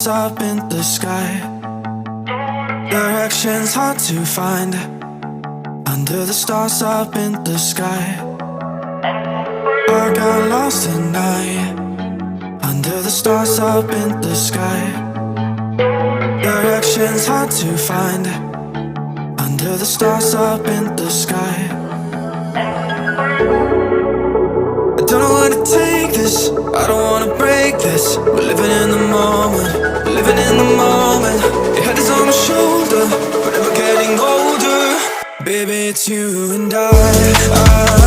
stars up in the sky. Directions hard to find. Under the stars up in the sky. I got lost tonight. Under the stars up in the sky. Directions hard to find. Under the stars up in the sky. I don't know how to take this, I don't wanna break this. We're living in the moment, living in the moment. Your head is on my shoulder, we're never getting older. Baby, it's you and I.